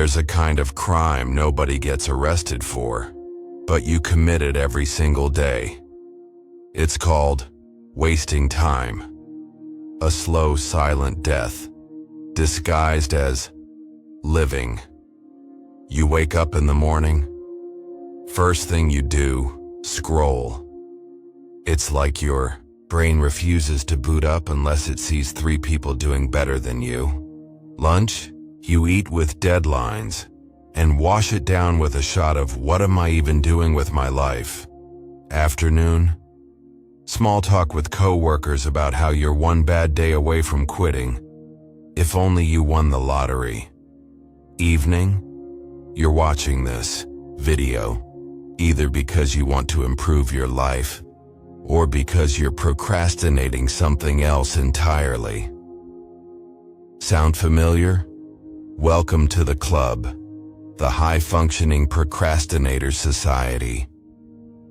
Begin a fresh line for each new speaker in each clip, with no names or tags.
There's a kind of crime nobody gets arrested for, but you commit it every single day. It's called wasting time. A slow, silent death, disguised as living. You wake up in the morning. First thing you do, scroll. It's like your brain refuses to boot up unless it sees 3 people doing better than you. Lunch, you eat with deadlines and wash it down with a shot of what am I even doing with my life? Afternoon, small talk with coworkers about how you're one bad day away from quitting. If only you won the lottery. Evening, you're watching this video, either because you want to improve your life or because you're procrastinating something else entirely. Sound familiar? Welcome to the club, the high-functioning procrastinator society.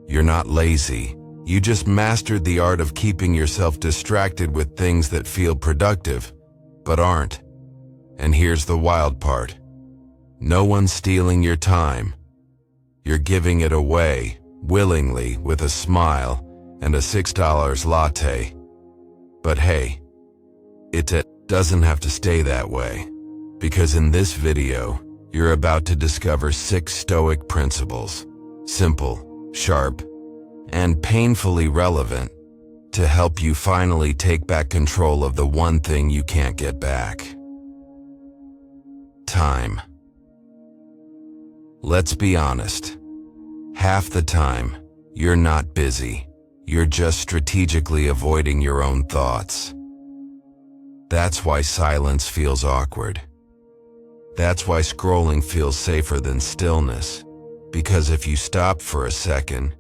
You're not lazy. You just mastered the art of keeping yourself distracted with things that feel productive, but aren't. And here's the wild part. No one's stealing your time. You're giving it away, willingly, with a smile and a $6 latte. But hey, it doesn't have to stay that way. Because in this video, you're about to discover 6 Stoic principles, simple, sharp, and painfully relevant, to help you finally take back control of the one thing you can't get back. Time. Let's be honest. Half the time, you're not busy. You're just strategically avoiding your own thoughts. That's why silence feels awkward. That's why scrolling feels safer than stillness, because if you stop for a second,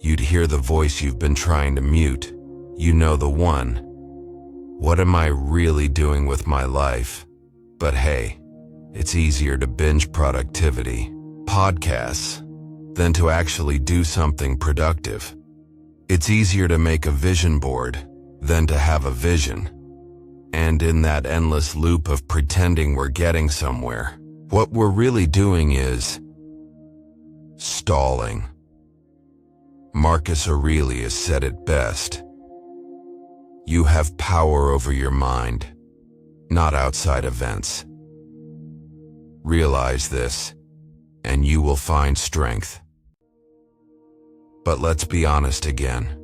you'd hear the voice you've been trying to mute. You know, the one. What am I really doing with my life? But hey, it's easier to binge productivity, podcasts, than to actually do something productive. It's easier to make a vision board than to have a vision. And in that endless loop of pretending we're getting somewhere, what we're really doing is stalling. Marcus Aurelius said it best. You have power over your mind, not outside events. Realize this, and you will find strength. But let's be honest again.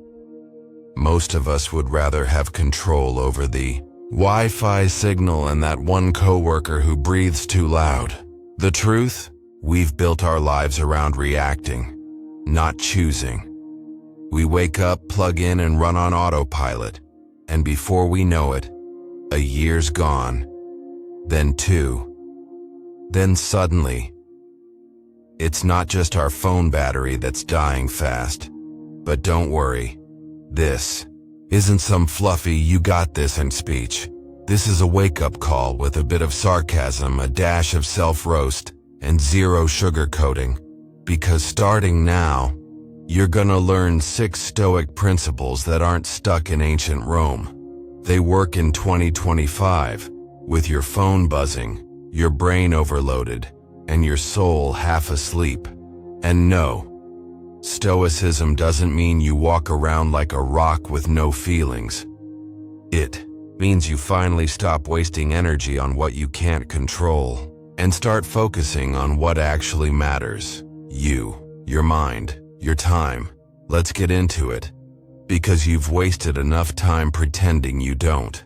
Most of us would rather have control over the Wi-Fi signal and that one coworker who breathes too loud. The truth? We've built our lives around reacting, not choosing. We wake up, plug in, and run on autopilot. And before we know it, a year's gone. Then 2. Then suddenly, it's not just our phone battery that's dying fast. But don't worry. This isn't some fluffy "you got this" and speech. This is a wake-up call with a bit of sarcasm, a dash of self-roast, and zero sugarcoating. Because starting now, you're gonna learn 6 Stoic principles that aren't stuck in ancient Rome. They work in 2025, with your phone buzzing, your brain overloaded, and your soul half asleep. And no, Stoicism doesn't mean you walk around like a rock with no feelings. It means you finally stop wasting energy on what you can't control and start focusing on what actually matters. You, your mind, your time. Let's get into it. Because you've wasted enough time pretending you don't.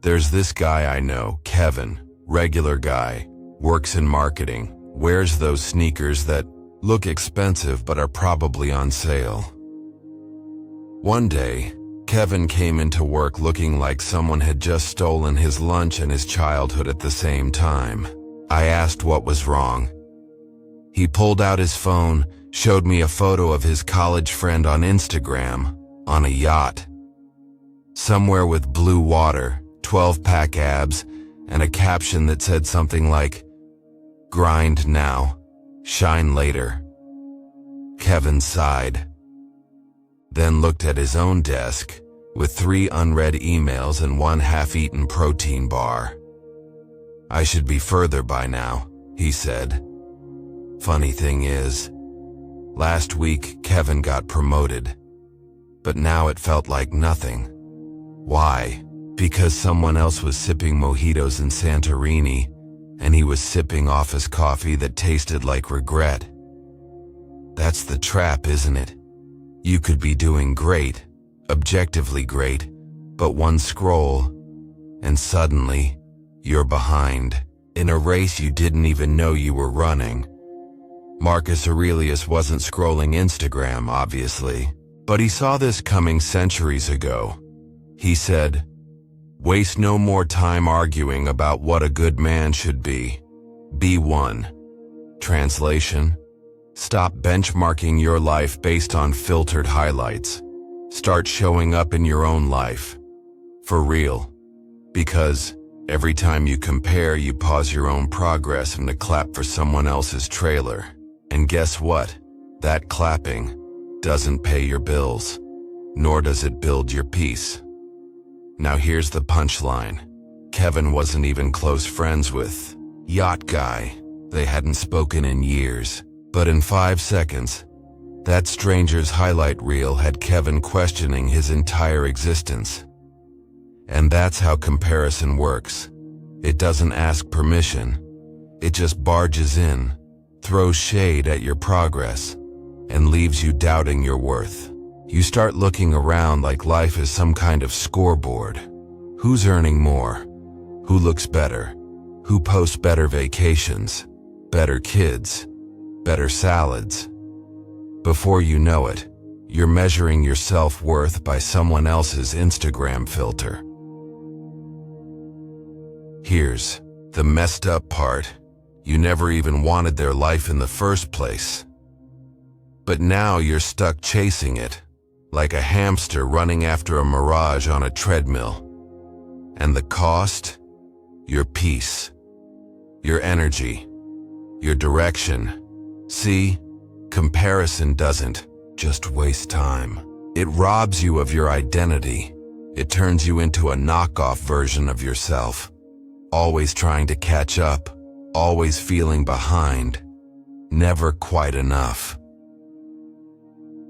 There's this guy I know, Kevin, regular guy, works in marketing, wears those sneakers that look expensive but are probably on sale. One day, Kevin came into work looking like someone had just stolen his lunch and his childhood at the same time. I asked what was wrong. He pulled out his phone, showed me a photo of his college friend on Instagram, on a yacht. Somewhere with blue water, 12-pack abs, and a caption that said something like, "Grind now, shine later." Kevin sighed, then looked at his own desk, with 3 unread emails and 1 half-eaten protein bar. I should be further by now, he said. Funny thing is, last week Kevin got promoted, but now it felt like nothing. Why? Because someone else was sipping mojitos in Santorini, and he was sipping office coffee that tasted like regret. That's the trap, isn't it? You could be doing great, objectively great, but one scroll, and suddenly, you're behind, in a race you didn't even know you were running. Marcus Aurelius wasn't scrolling Instagram, obviously, but he saw this coming centuries ago. He said, "Waste no more time arguing about what a good man should be. Be one." Translation: stop benchmarking your life based on filtered highlights. Start showing up in your own life. For real. Because every time you compare, you pause your own progress and to clap for someone else's trailer. And guess what? That clapping doesn't pay your bills, nor does it build your peace. Now here's the punchline. Kevin wasn't even close friends with Yacht Guy. They hadn't spoken in years, but in 5 seconds, that stranger's highlight reel had Kevin questioning his entire existence. And that's how comparison works. It doesn't ask permission. It just barges in, throws shade at your progress, and leaves you doubting your worth. You start looking around like life is some kind of scoreboard. Who's earning more? Who looks better? Who posts better vacations? Better kids? Better salads? Before you know it, you're measuring your self-worth by someone else's Instagram filter. Here's the messed up part. You never even wanted their life in the first place. But now you're stuck chasing it, like a hamster running after a mirage on a treadmill. And the cost? Your peace, your energy, your direction. See, comparison doesn't just waste time. It robs you of your identity. It turns you into a knockoff version of yourself, always trying to catch up, always feeling behind, never quite enough.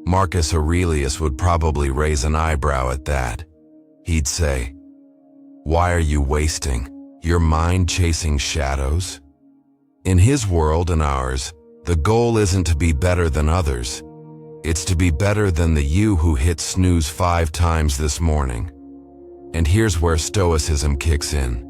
Marcus Aurelius would probably raise an eyebrow at that. He'd say, "Why are you wasting your mind chasing shadows?" In his world and ours, the goal isn't to be better than others. It's to be better than the you who hit snooze 5 times this morning. And here's where Stoicism kicks in.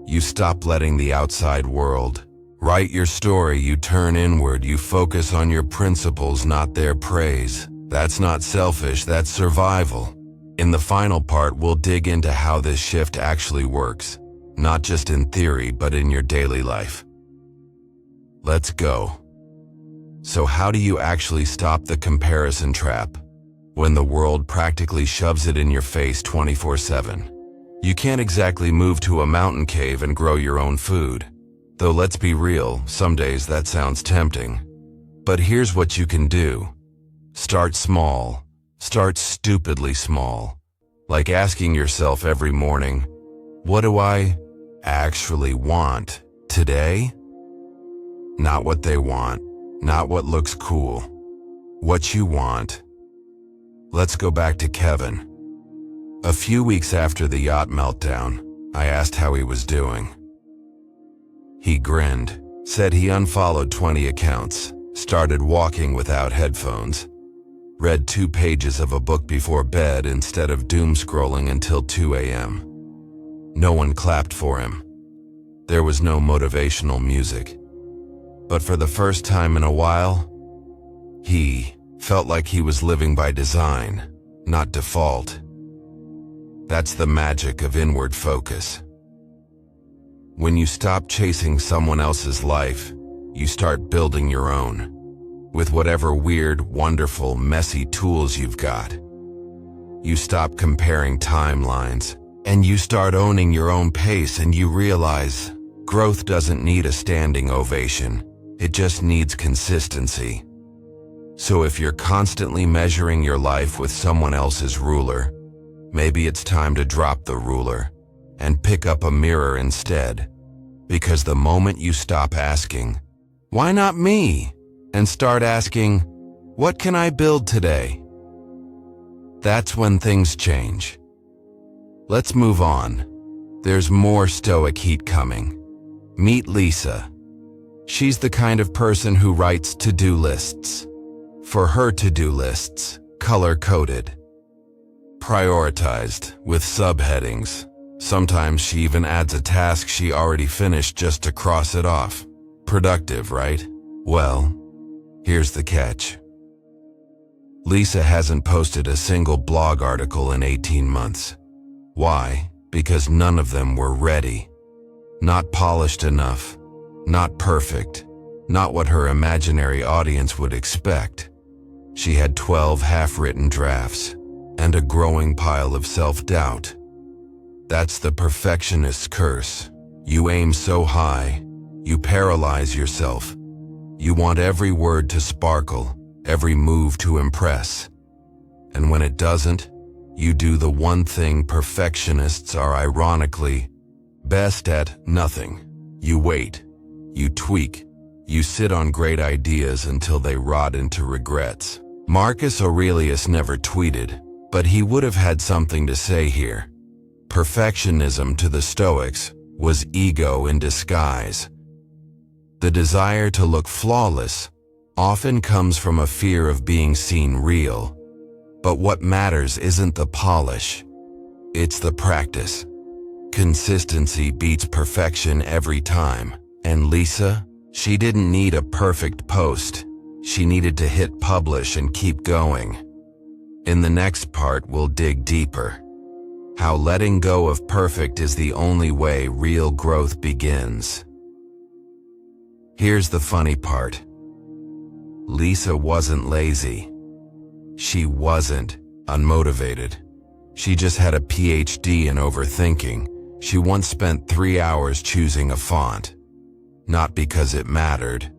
You stop letting the outside world write your story. You turn inward. You focus on your principles, not their praise. That's not selfish, that's survival. In the final part, we'll dig into how this shift actually works, not just in theory, but in your daily life. Let's go. So how do you actually stop the comparison trap when the world practically shoves it in your face 24/7? You can't exactly move to a mountain cave and grow your own food. Though let's be real, some days that sounds tempting. But here's what you can do. Start small. Start stupidly small. Like asking yourself every morning, what do I actually want today? Not what they want, not what looks cool. What you want. Let's go back to Kevin. A few weeks after the yacht meltdown, I asked how he was doing. He grinned, said he unfollowed 20 accounts, started walking without headphones, read 2 pages of a book before bed instead of doom scrolling until 2 a.m. No one clapped for him. There was no motivational music. But for the first time in a while, he felt like he was living by design, not default. That's the magic of inward focus. When you stop chasing someone else's life, you start building your own, with whatever weird, wonderful, messy tools you've got. You stop comparing timelines, and you start owning your own pace, and you realize growth doesn't need a standing ovation. It just needs consistency. So if you're constantly measuring your life with someone else's ruler, maybe it's time to drop the ruler and pick up a mirror instead. Because the moment you stop asking, "Why not me?" and start asking, "What can I build today?" that's when things change. Let's move on. There's more Stoic heat coming. Meet Lisa. She's the kind of person who writes to-do lists. For her to-do lists, color-coded, prioritized, with subheadings. Sometimes she even adds a task she already finished just to cross it off. Productive, right? Well, here's the catch. Lisa hasn't posted a single blog article in 18 months. Why? Because none of them were ready. Not polished enough. Not perfect. Not what her imaginary audience would expect. She had 12 half-written drafts and a growing pile of self-doubt. That's the perfectionist's curse. You aim so high, you paralyze yourself. You want every word to sparkle, every move to impress. And when it doesn't, you do the one thing perfectionists are ironically best at: nothing. You wait. You tweak. You sit on great ideas until they rot into regrets. Marcus Aurelius never tweeted, but he would have had something to say here. Perfectionism to the Stoics was ego in disguise. The desire to look flawless often comes from a fear of being seen real. But what matters isn't the polish, it's the practice. Consistency beats perfection every time. And Lisa, she didn't need a perfect post. She needed to hit publish and keep going. In the next part, we'll dig deeper. How letting go of perfect is the only way real growth begins. Here's the funny part. Lisa wasn't lazy. She wasn't unmotivated. She just had a PhD in overthinking. She once spent 3 hours choosing a font. Not because it mattered,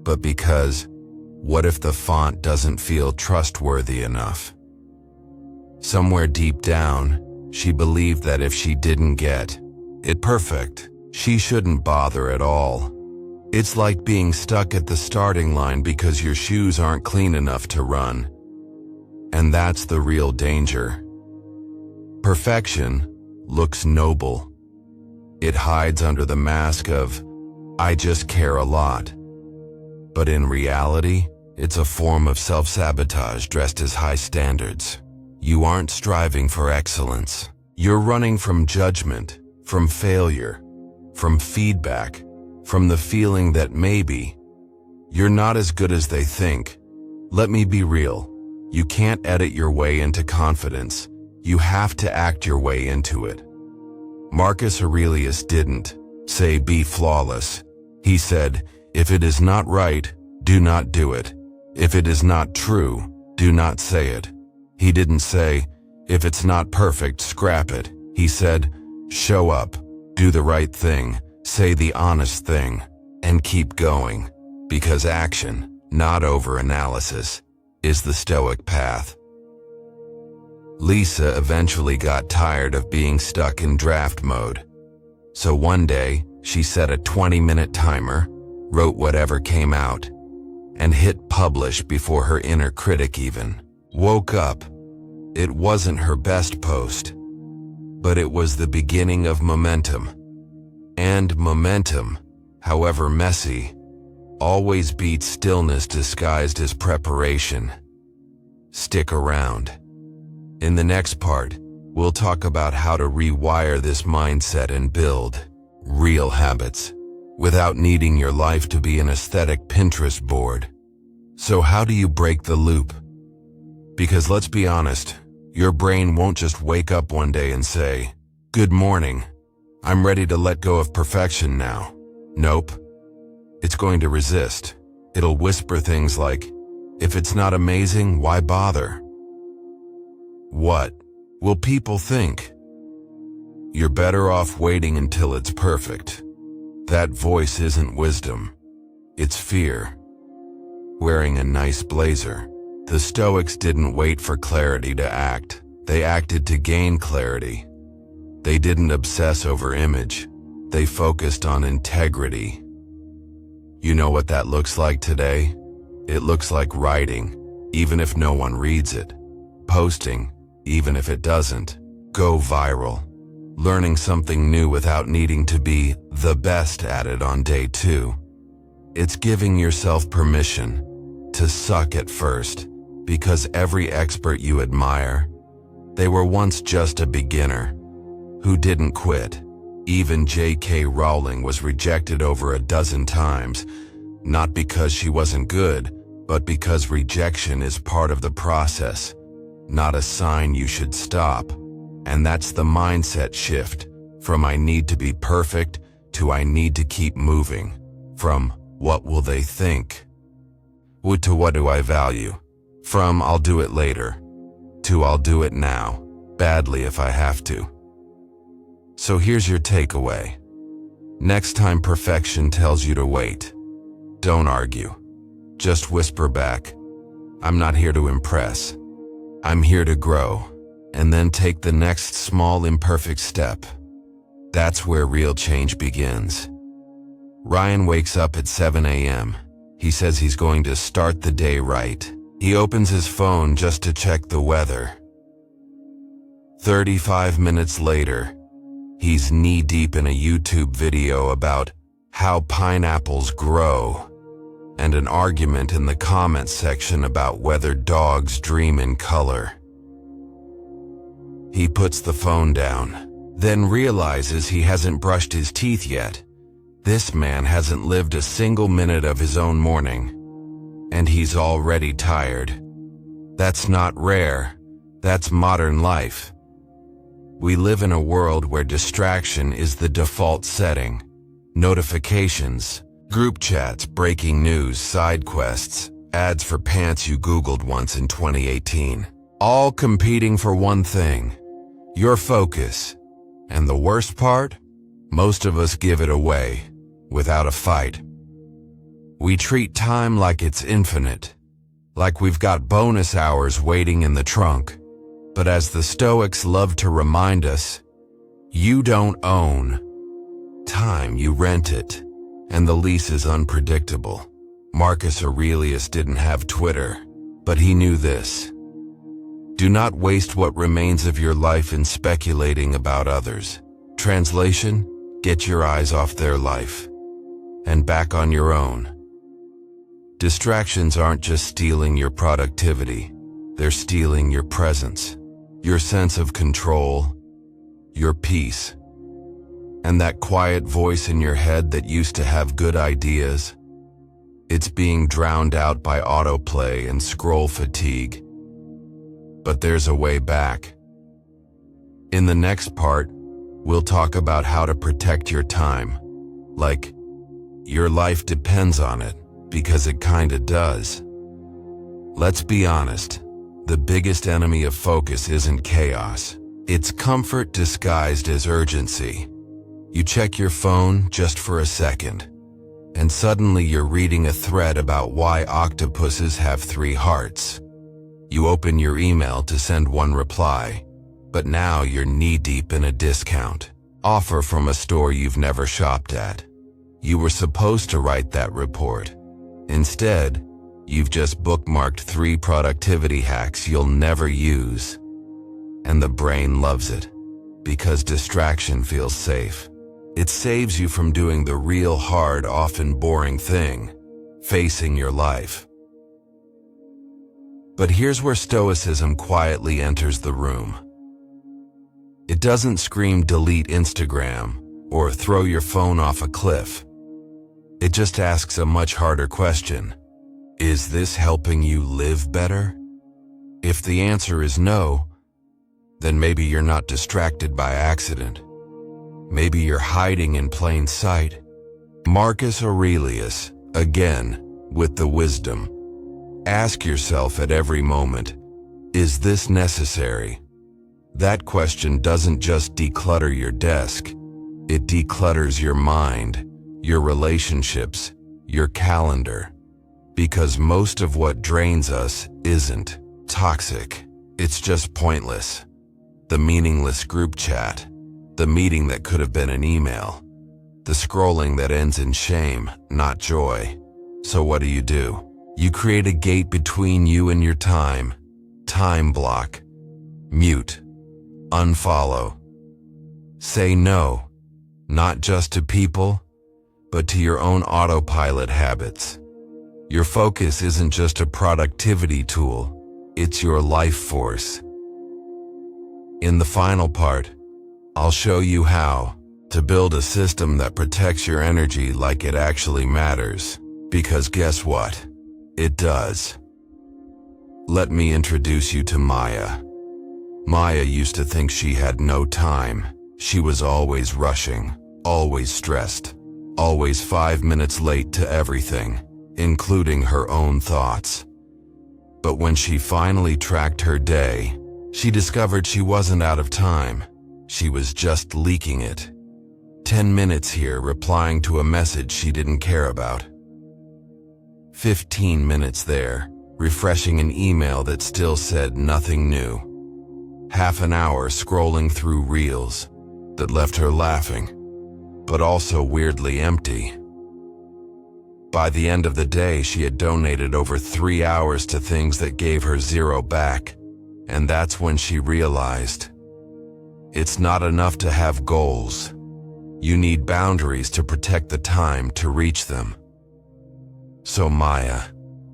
but because, what if the font doesn't feel trustworthy enough? Somewhere deep down, she believed that if she didn't get it perfect, she shouldn't bother at all. It's like being stuck at the starting line because your shoes aren't clean enough to run. And that's the real danger. Perfection looks noble. It hides under the mask of, "I just care a lot." But in reality, it's a form of self-sabotage dressed as high standards. You aren't striving for excellence. You're running from judgment, from failure, from feedback, from the feeling that maybe you're not as good as they think. Let me be real. You can't edit your way into confidence. You have to act your way into it. Marcus Aurelius didn't say be flawless. He said, if it is not right, do not do it. If it is not true, do not say it. He didn't say, if it's not perfect, scrap it. He said, show up, do the right thing, say the honest thing, and keep going. Because action, not over-analysis, is the Stoic path. Lisa eventually got tired of being stuck in draft mode. So one day, she set a 20-minute timer, wrote whatever came out, and hit publish before her inner critic even woke up. It wasn't her best post, but it was the beginning of momentum. And momentum, however messy, always beats stillness disguised as preparation. Stick around. In the next part, we'll talk about how to rewire this mindset and build real habits without needing your life to be an aesthetic Pinterest board. So how do you break the loop? Because let's be honest, your brain won't just wake up one day and say, "Good morning, I'm ready to let go of perfection now." Nope. It's going to resist. It'll whisper things like, if it's not amazing, why bother? What will people think? You're better off waiting until it's perfect. That voice isn't wisdom. It's fear. Wearing a nice blazer. The Stoics didn't wait for clarity to act. They acted to gain clarity. They didn't obsess over image. They focused on integrity. You know what that looks like today? It looks like writing, even if no one reads it. Posting, even if it doesn't. Go viral. Learning something new without needing to be the best at it on day 2. It's giving yourself permission to suck at first, because every expert you admire, they were once just a beginner who didn't quit. Even J.K. Rowling was rejected over a dozen times, not because she wasn't good, but because rejection is part of the process, not a sign you should stop. And that's the mindset shift, from I need to be perfect to I need to keep moving, from what will they think to what do I value, from I'll do it later to I'll do it now, badly if I have to. So here's your takeaway. Next time perfection tells you to wait, don't argue. Just whisper back, I'm not here to impress. I'm here to grow. And then take the next small imperfect step. That's where real change begins. Ryan wakes up at 7 a.m. He says he's going to start the day right. He opens his phone just to check the weather. 35 minutes later, he's knee-deep in a YouTube video about how pineapples grow, and an argument in the comments section about whether dogs dream in color. He puts the phone down, then realizes he hasn't brushed his teeth yet. This man hasn't lived a single minute of his own morning, and he's already tired. That's not rare. That's modern life. We live in a world where distraction is the default setting. Notifications, group chats, breaking news, side quests, ads for pants you Googled once in 2018. All competing for one thing, your focus. And the worst part? Most of us give it away, without a fight. We treat time like it's infinite, like we've got bonus hours waiting in the trunk. But as the Stoics love to remind us, you don't own time, you rent it, and the lease is unpredictable. Marcus Aurelius didn't have Twitter, but he knew this. Do not waste what remains of your life in speculating about others. Translation, get your eyes off their life and back on your own. Distractions aren't just stealing your productivity, they're stealing your presence, your sense of control, your peace, and that quiet voice in your head that used to have good ideas. It's being drowned out by autoplay and scroll fatigue. But there's a way back. In the next part, we'll talk about how to protect your time. Like, your life depends on it, because it kinda does. Let's be honest, the biggest enemy of focus isn't chaos. It's comfort disguised as urgency. You check your phone just for a second, and suddenly you're reading a thread about why octopuses have 3 hearts. You open your email to send one reply, but now you're knee-deep in a discount offer from a store you've never shopped at. You were supposed to write that report. Instead, you've just bookmarked 3 productivity hacks you'll never use. And the brain loves it, because distraction feels safe. It saves you from doing the real hard, often boring thing, facing your life. But here's where Stoicism quietly enters the room. It doesn't scream delete Instagram or throw your phone off a cliff. It just asks a much harder question. Is this helping you live better? If the answer is no, then maybe you're not distracted by accident. Maybe you're hiding in plain sight. Marcus Aurelius, again, with the wisdom. Ask yourself at every moment, is this necessary? That question doesn't just declutter your desk. It declutters your mind, your relationships, your calendar. Because most of what drains us isn't toxic. It's just pointless. The meaningless group chat, the meeting that could have been an email, The scrolling that ends in shame, not joy. So what do? You create a gate between you and your time. Time block. Mute. Unfollow. Say no, not just to people, but to your own autopilot habits. Your focus isn't just a productivity tool, it's your life force. In the final part, I'll show you how to build a system that protects your energy like it actually matters. Because guess what? It does. Let me introduce you to Maya. Maya used to think she had no time. She was always rushing, always stressed, always 5 minutes late to everything, including her own thoughts. But when she finally tracked her day, she discovered she wasn't out of time. She was just leaking it. 10 minutes here replying to a message she didn't care about. 15 minutes there, refreshing an email that still said nothing new. Half an hour scrolling through reels that left her laughing, but also weirdly empty. By the end of the day, she had donated over 3 hours to things that gave her zero back, and that's when she realized it's not enough to have goals. You need boundaries to protect the time to reach them. So Maya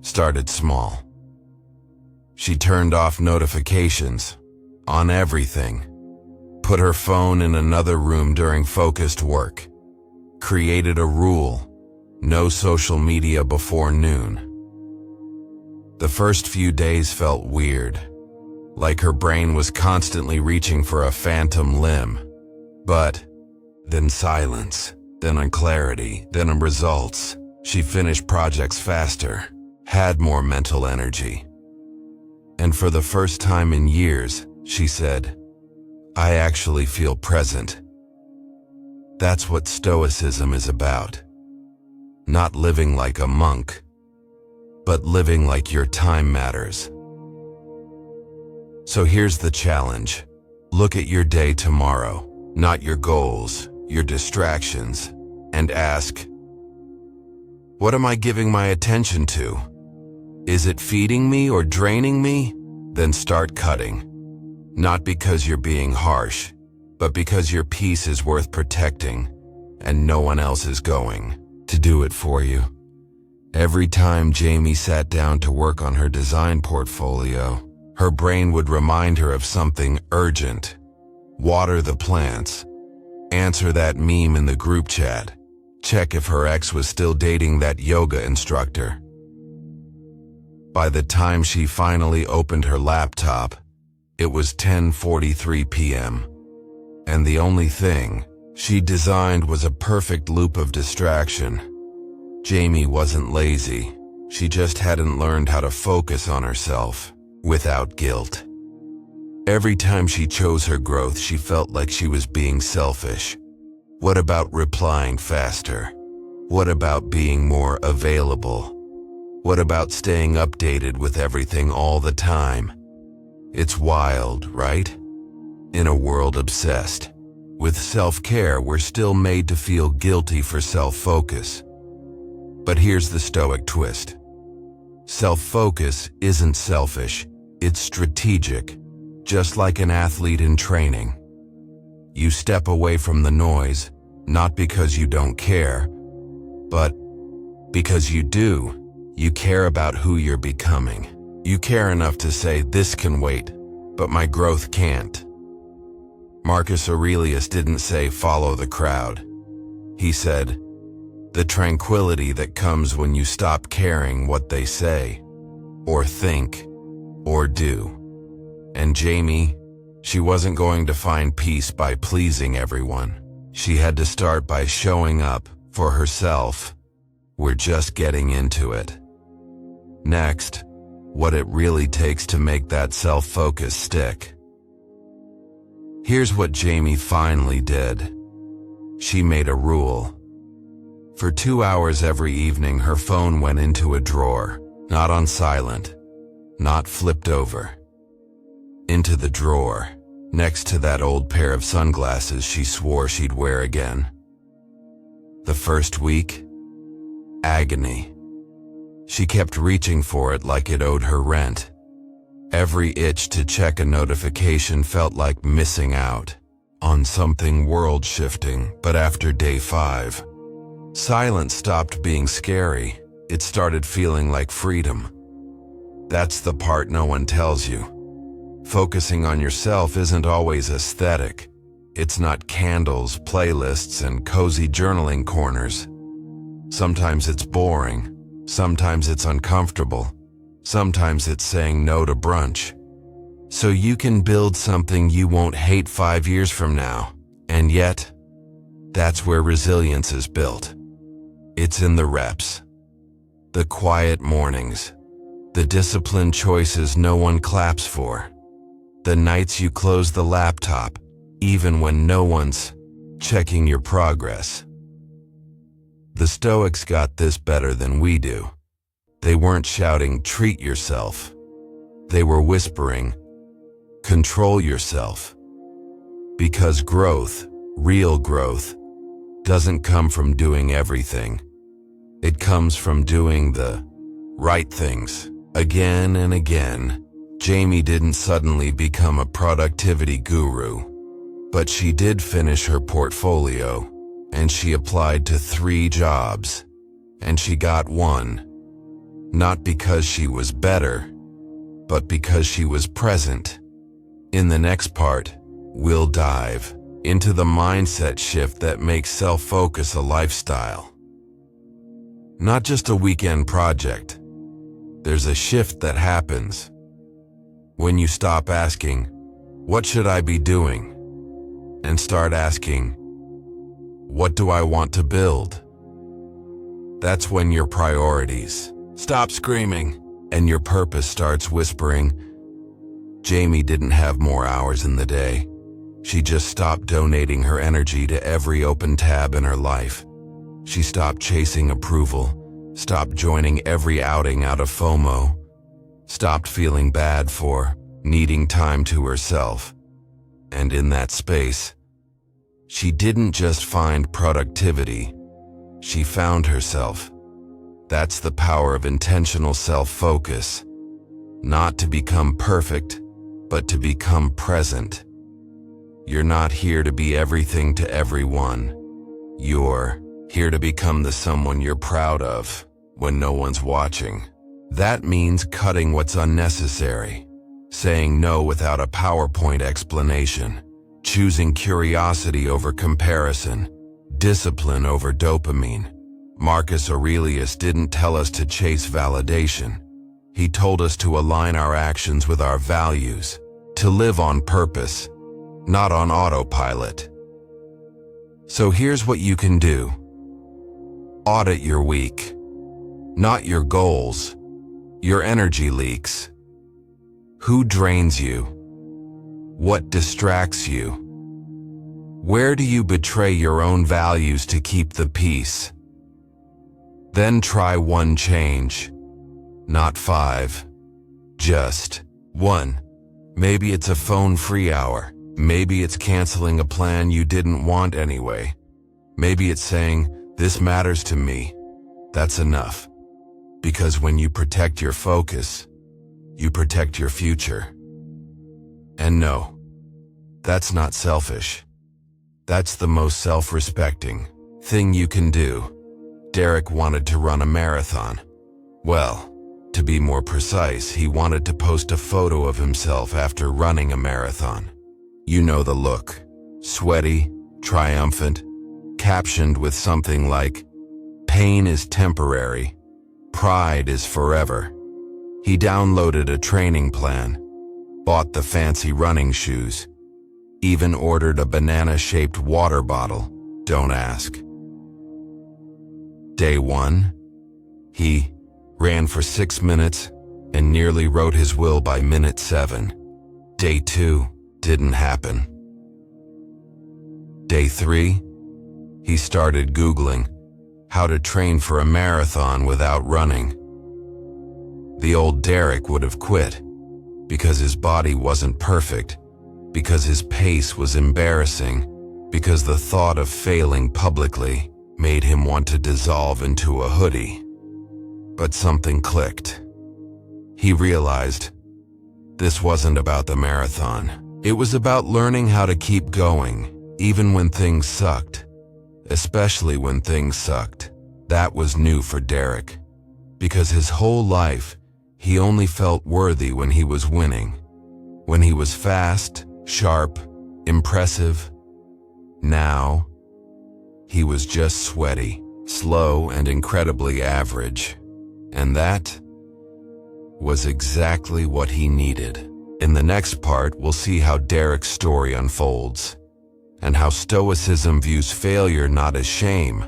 started small. She turned off notifications on everything, put her phone in another room during focused work, created a rule: no social media before noon. The first few days felt weird, like her brain was constantly reaching for a phantom limb. But then silence, then clarity, then results. She finished projects faster, had more mental energy. And for the first time in years, she said, I actually feel present. That's what Stoicism is about. Not living like a monk, but living like your time matters. So here's the challenge. Look at your day tomorrow, not your goals, your distractions, and ask, what am I giving my attention to? Is it feeding me or draining me? Then start cutting. Not because you're being harsh, but because your peace is worth protecting, and no one else is going to do it for you. Every time Jamie sat down to work on her design portfolio, her brain would remind her of something urgent. Water the plants. Answer that meme in the group chat. Check if her ex was still dating that yoga instructor. By the time she finally opened her laptop, it was 10:43 p.m. And the only thing she designed was a perfect loop of distraction. Jamie wasn't lazy. She just hadn't learned how to focus on herself without guilt. Every time she chose her growth, she felt like she was being selfish. What about replying faster? What about being more available? What about staying updated with everything all the time? It's wild, right? In a world obsessed with self-care, we're still made to feel guilty for self-focus. But here's the Stoic twist. Self-focus isn't selfish, it's strategic. Just like an athlete in training. You step away from the noise, not because you don't care, but because you do. You care about who you're becoming. You care enough to say, this can wait, but my growth can't. Marcus Aurelius didn't say, follow the crowd. He said, the tranquility that comes when you stop caring what they say, or think, or do. And Jamie, she wasn't going to find peace by pleasing everyone. She had to start by showing up for herself. We're just getting into it. Next, what it really takes to make that self-focus stick. Here's what Jamie finally did. She made a rule. For 2 hours every evening, her phone went into a drawer, not on silent, not flipped over. Into the drawer, next to that old pair of sunglasses she swore she'd wear again. The first week, agony. She kept reaching for it like it owed her rent. Every itch to check a notification felt like missing out on something world-shifting. But after day 5, silence stopped being scary. It started feeling like freedom. That's the part no one tells you. Focusing on yourself isn't always aesthetic. It's not candles, playlists, and cozy journaling corners. Sometimes it's boring. Sometimes it's uncomfortable. Sometimes it's saying no to brunch. So you can build something you won't hate 5 years from now. And yet, that's where resilience is built. It's in the reps. The quiet mornings. The disciplined choices no one claps for. The nights you close the laptop, even when no one's checking your progress. The Stoics got this better than we do. They weren't shouting, "Treat yourself." They were whispering, "Control yourself." Because growth, real growth, doesn't come from doing everything. It comes from doing the right things. Again and again, Jamie didn't suddenly become a productivity guru, but she did finish her portfolio, and she applied to 3 jobs, and she got one. Not because she was better, but because she was present. In the next part, we'll dive into the mindset shift that makes self-focus a lifestyle. Not just a weekend project. There's a shift that happens when you stop asking, "What should I be doing?" and start asking, "What do I want to build?" That's when your priorities stop screaming and your purpose starts whispering. Jamie didn't have more hours in the day. She just stopped donating her energy to every open tab in her life. She stopped chasing approval, stopped joining every outing out of FOMO, stopped feeling bad for needing time to herself. And in that space, she didn't just find productivity, she found herself. That's the power of intentional self-focus. Not to become perfect, but to become present. You're not here to be everything to everyone. You're here to become the someone you're proud of when no one's watching. That means cutting what's unnecessary, saying no without a PowerPoint explanation, choosing curiosity over comparison, discipline over dopamine. Marcus Aurelius didn't tell us to chase validation. He told us to align our actions with our values, to live on purpose, not on autopilot. So here's what you can do. Audit your week. Not your goals, your energy leaks. Who drains you? What distracts you? Where do you betray your own values to keep the peace? Then try one change, not 5, just 1. Maybe it's a phone-free hour. Maybe it's canceling a plan you didn't want anyway. Maybe it's saying, "This matters to me." That's enough. Because when you protect your focus, you protect your future. And no, that's not selfish. That's the most self-respecting thing you can do. Derek wanted to run a marathon. Well, to be more precise, he wanted to post a photo of himself after running a marathon. You know the look. Sweaty, triumphant, captioned with something like, "Pain is temporary. Pride is forever." He downloaded a training plan, bought the fancy running shoes, even ordered a banana-shaped water bottle. Don't ask. Day 1, he ran for 6 minutes and nearly wrote his will by minute 7. Day 2 didn't happen. Day 3, he started Googling how to train for a marathon without running. The old Derek would have quit because his body wasn't perfect, because his pace was embarrassing, because the thought of failing publicly made him want to dissolve into a hoodie. But something clicked. He realized this wasn't about the marathon. It was about learning how to keep going, even when things sucked. Especially when things sucked. That was new for Derek, because his whole life, he only felt worthy when he was winning. When he was fast, sharp, impressive. Now, he was just sweaty, slow, and incredibly average. And that was exactly what he needed. In the next part, we'll see how Derek's story unfolds, and how Stoicism views failure not as shame,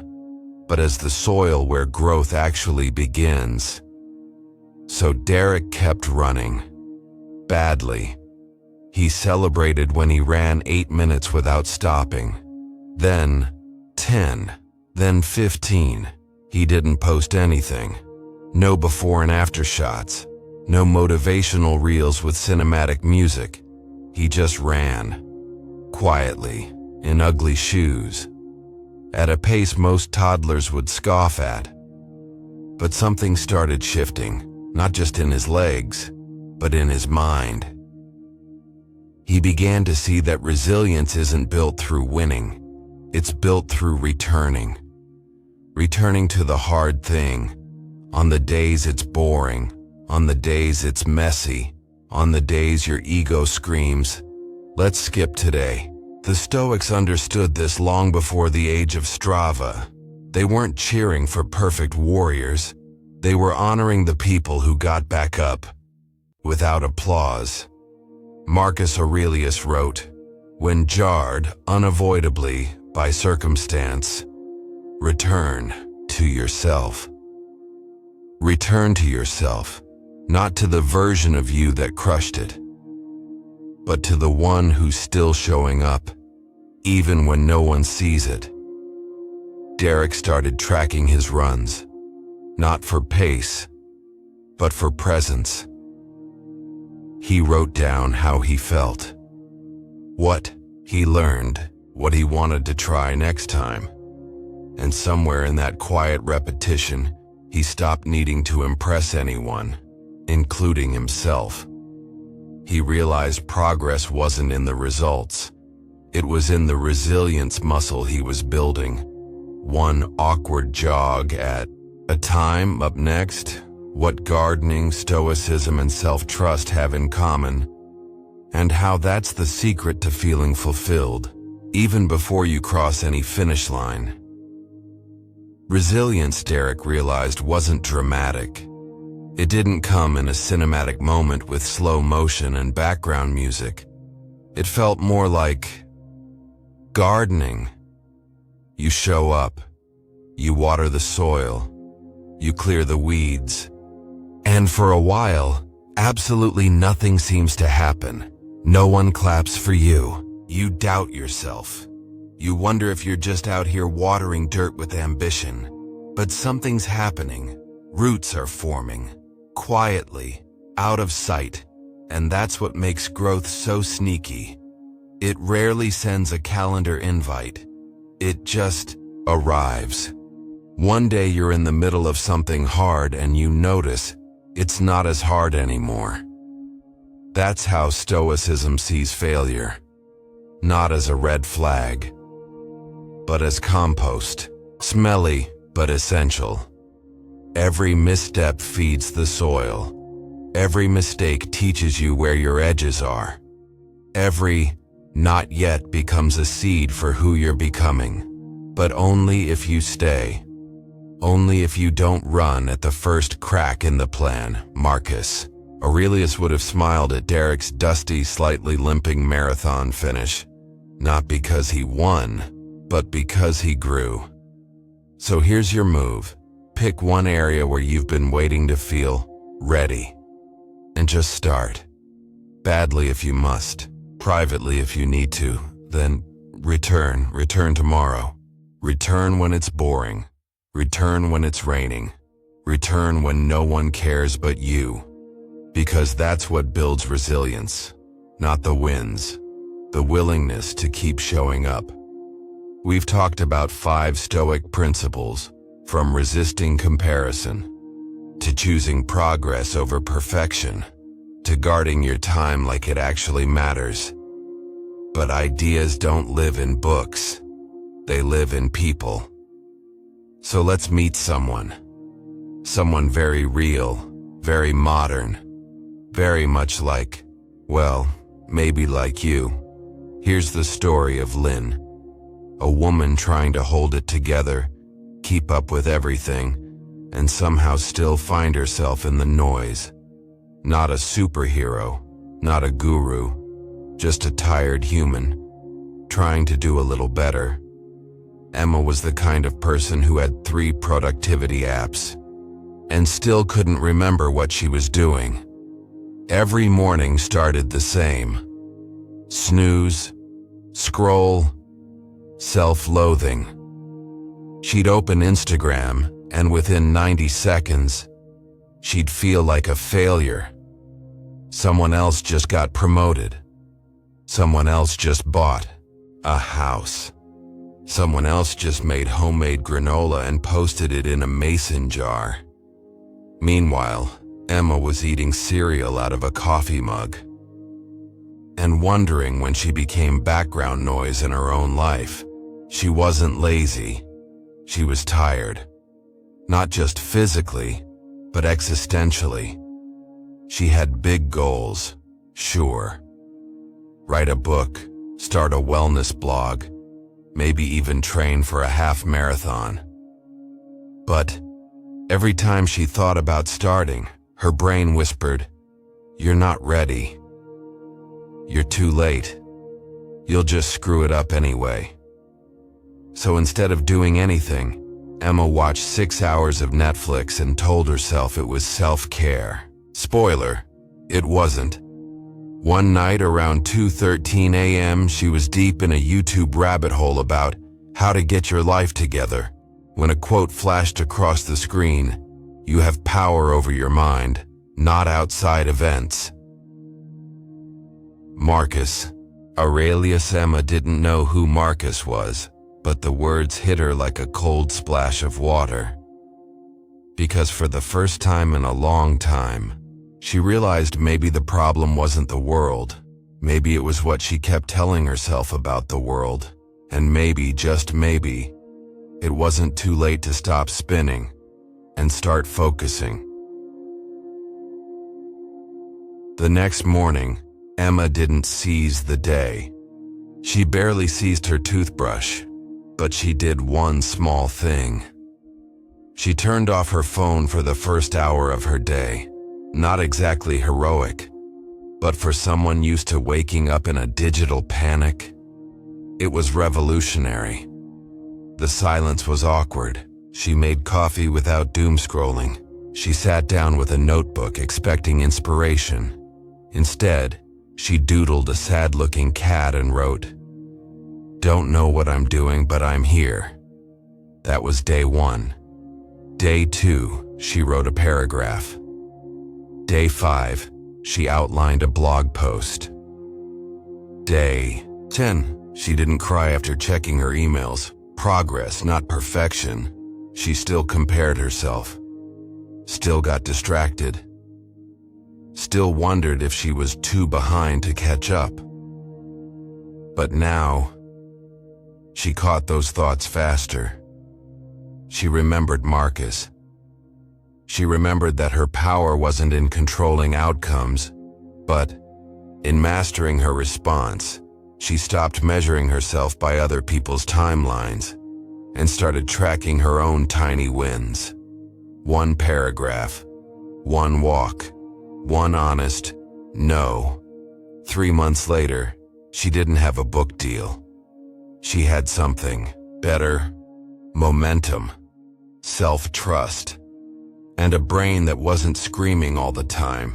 but as the soil where growth actually begins. So Derek kept running. Badly. He celebrated when he ran 8 minutes without stopping. Then 10. Then 15. He didn't post anything. No before and after shots. No motivational reels with cinematic music. He just ran. Quietly. In ugly shoes. At a pace most toddlers would scoff at. But something started shifting, not just in his legs, but in his mind. He began to see that resilience isn't built through winning, it's built through returning. Returning to the hard thing, on the days it's boring, on the days it's messy, on the days your ego screams, "Let's skip today." The Stoics understood this long before the age of Strava. They weren't cheering for perfect warriors. They were honoring the people who got back up, without applause. Marcus Aurelius wrote, "When jarred unavoidably by circumstance, return to yourself." Return to yourself, not to the version of you that crushed it, but to the one who's still showing up, even when no one sees it. Derek started tracking his runs, not for pace, but for presence. He wrote down how he felt, what he learned, what he wanted to try next time. And somewhere in that quiet repetition, he stopped needing to impress anyone, including himself. He realized progress wasn't in the results. It was in the resilience muscle he was building. One awkward jog at a time. Up next, what gardening, stoicism, and self-trust have in common, and how that's the secret to feeling fulfilled, even before you cross any finish line. Resilience, Derek realized, wasn't dramatic. It didn't come in a cinematic moment with slow motion and background music. It felt more like gardening. You show up, you water the soil, you clear the weeds, and for a while, absolutely nothing seems to happen. No one claps for you. You doubt yourself. You wonder if you're just out here watering dirt with ambition. But something's happening. Roots are forming. Quietly, out of sight, and that's what makes growth so sneaky. It rarely sends a calendar invite. It just arrives. One day you're in the middle of something hard and you notice it's not as hard anymore. That's how Stoicism sees failure. Not as a red flag, but as compost. Smelly, but essential. Every misstep feeds the soil. Every mistake teaches you where your edges are. Every not yet becomes a seed for who you're becoming. But only if you stay. Only if you don't run at the first crack in the plan. Marcus Aurelius would have smiled at Derek's dusty, slightly limping marathon finish. Not because he won, but because he grew. So here's your move. Pick one area where you've been waiting to feel ready, and just start. Badly if you must, privately if you need to, then return tomorrow. Return when it's boring. Return when it's raining. Return when no one cares but you. Because that's what builds resilience, not the wins, the willingness to keep showing up. We've talked about 5 Stoic principles, from resisting comparison, to choosing progress over perfection, to guarding your time like it actually matters. But ideas don't live in books. They live in people. So let's meet someone. Someone very real, very modern, very much like, well, maybe like you. Here's the story of Lynn, a woman trying to hold it together, keep up with everything, and somehow still find herself in the noise. Not a superhero, not a guru, just a tired human, trying to do a little better. Emma was the kind of person who had 3 productivity apps, and still couldn't remember what she was doing. Every morning started the same. Snooze, scroll, self-loathing. She'd open Instagram, and within 90 seconds, she'd feel like a failure. Someone else just got promoted. Someone else just bought a house. Someone else just made homemade granola and posted it in a mason jar. Meanwhile, Emma was eating cereal out of a coffee mug and wondering when she became background noise in her own life. She wasn't lazy. She was tired. Not just physically, but existentially. She had big goals, sure. Write a book, start a wellness blog, maybe even train for a half marathon. But every time she thought about starting, her brain whispered, "You're not ready. You're too late. You'll just screw it up anyway." So instead of doing anything, Emma watched 6 hours of Netflix and told herself it was self-care. Spoiler, it wasn't. One night around 2:13 a.m., she was deep in a YouTube rabbit hole about how to get your life together, when a quote flashed across the screen: "You have power over your mind, not outside events." Marcus Aurelius. Emma didn't know who Marcus was, but the words hit her like a cold splash of water. Because for the first time in a long time, she realized maybe the problem wasn't the world. Maybe it was what she kept telling herself about the world. And maybe, just maybe, it wasn't too late to stop spinning and start focusing. The next morning, Emma didn't seize the day. She barely seized her toothbrush, but she did one small thing. She turned off her phone for the first hour of her day. Not exactly heroic, but for someone used to waking up in a digital panic, it was revolutionary. The silence was awkward. She made coffee without doom scrolling. She sat down with a notebook expecting inspiration. Instead, she doodled a sad-looking cat and wrote, "Don't know what I'm doing, but I'm here." That was day 1. Day 2, she wrote a paragraph. Day 5, she outlined a blog post. Day 10, she didn't cry after checking her emails. Progress, not perfection. She still compared herself. Still got distracted. Still wondered if she was too behind to catch up. But now, she caught those thoughts faster. She remembered Marcus. She remembered that her power wasn't in controlling outcomes, but in mastering her response. She stopped measuring herself by other people's timelines and started tracking her own tiny wins. 1 paragraph, 1 walk, 1 honest no. 3 months later, she didn't have a book deal. She had something better: momentum, self-trust, and a brain that wasn't screaming all the time.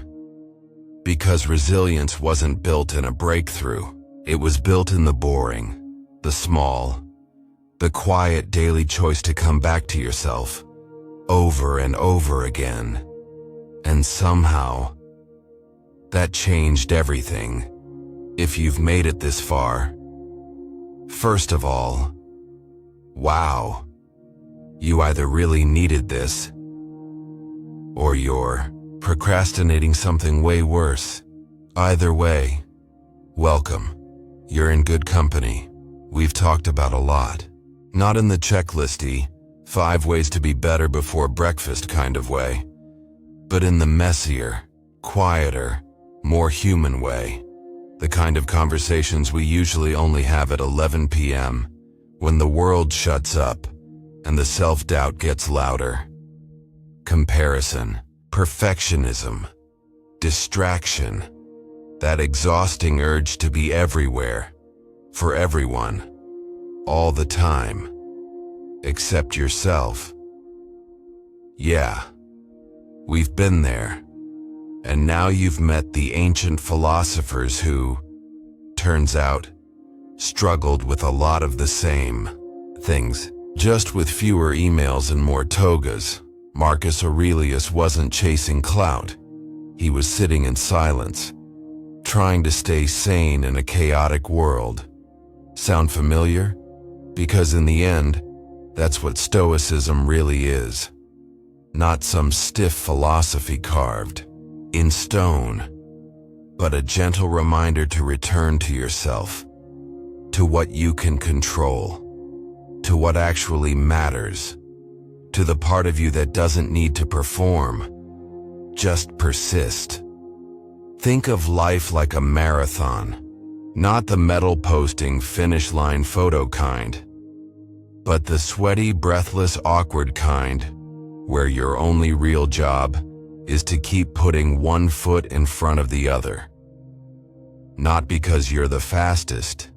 Because resilience wasn't built in a breakthrough. It was built in the boring, the small, the quiet daily choice to come back to yourself over and over again. And somehow, that changed everything. If you've made it this far, first of all, wow, you either really needed this, or you're procrastinating something way worse. Either way, welcome. You're in good company. We've talked about a lot. Not in the checklisty, 5 ways to be better before breakfast kind of way, but in the messier, quieter, more human way. The kind of conversations we usually only have at 11 p.m. when the world shuts up and the self-doubt gets louder. Comparison, perfectionism, distraction, that exhausting urge to be everywhere, for everyone, all the time, except yourself. Yeah, we've been there. And now you've met the ancient philosophers who, turns out, struggled with a lot of the same things, just with fewer emails and more togas. Marcus Aurelius wasn't chasing clout. He was sitting in silence, trying to stay sane in a chaotic world. Sound familiar? Because in the end, that's what Stoicism really is. Not some stiff philosophy carved in stone, but a gentle reminder to return to yourself, to what you can control, to what actually matters, to the part of you that doesn't need to perform, just persist. Think of life like a marathon, not the medal posting finish line photo kind, but the sweaty, breathless, awkward kind, where your only real job is to keep putting one foot in front of the other. Not because you're the fastest,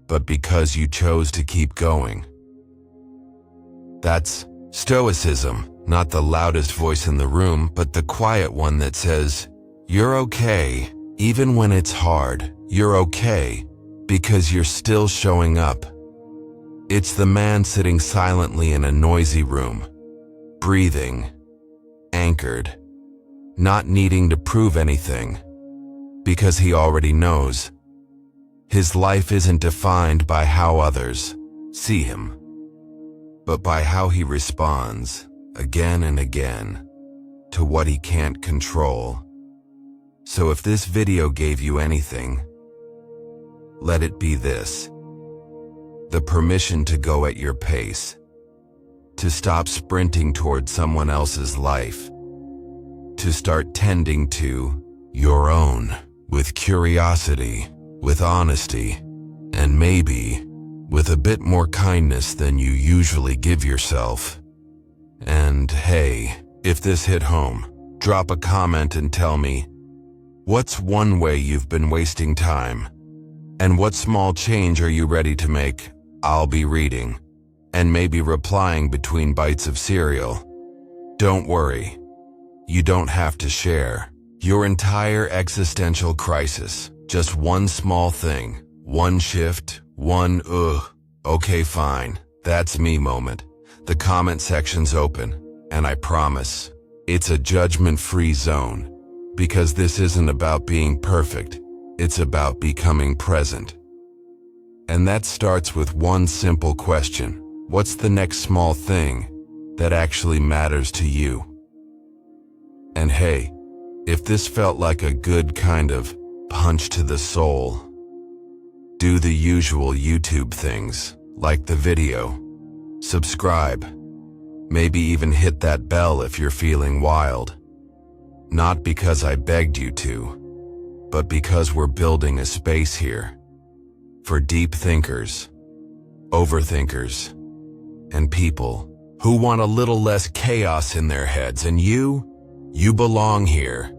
but because you chose to keep going. That's Stoicism, not the loudest voice in the room, but the quiet one that says, you're okay, even when it's hard, you're okay, because you're still showing up. It's the man sitting silently in a noisy room, breathing, anchored, not needing to prove anything, because he already knows. His life isn't defined by how others see him, but by how he responds, again and again, to what he can't control. So if this video gave you anything, let it be this: the permission to go at your pace, to stop sprinting toward someone else's life, to start tending to your own with curiosity, with honesty, and maybe with a bit more kindness than you usually give yourself. And hey, if this hit home, drop a comment and tell me, what's one way you've been wasting time? And what small change are you ready to make? I'll be reading, and maybe replying between bites of cereal. Don't worry, you don't have to share your entire existential crisis. Just one small thing, one shift, one okay fine, that's me moment. The comment section's open, and I promise, it's a judgment-free zone. Because this isn't about being perfect, it's about becoming present. And that starts with one simple question: what's the next small thing that actually matters to you? And hey, if this felt like a good kind of punch to the soul, do the usual YouTube things, like the video, subscribe, maybe even hit that bell if you're feeling wild. Not because I begged you to, but because we're building a space here for deep thinkers, overthinkers, and people who want a little less chaos in their heads. And you belong here.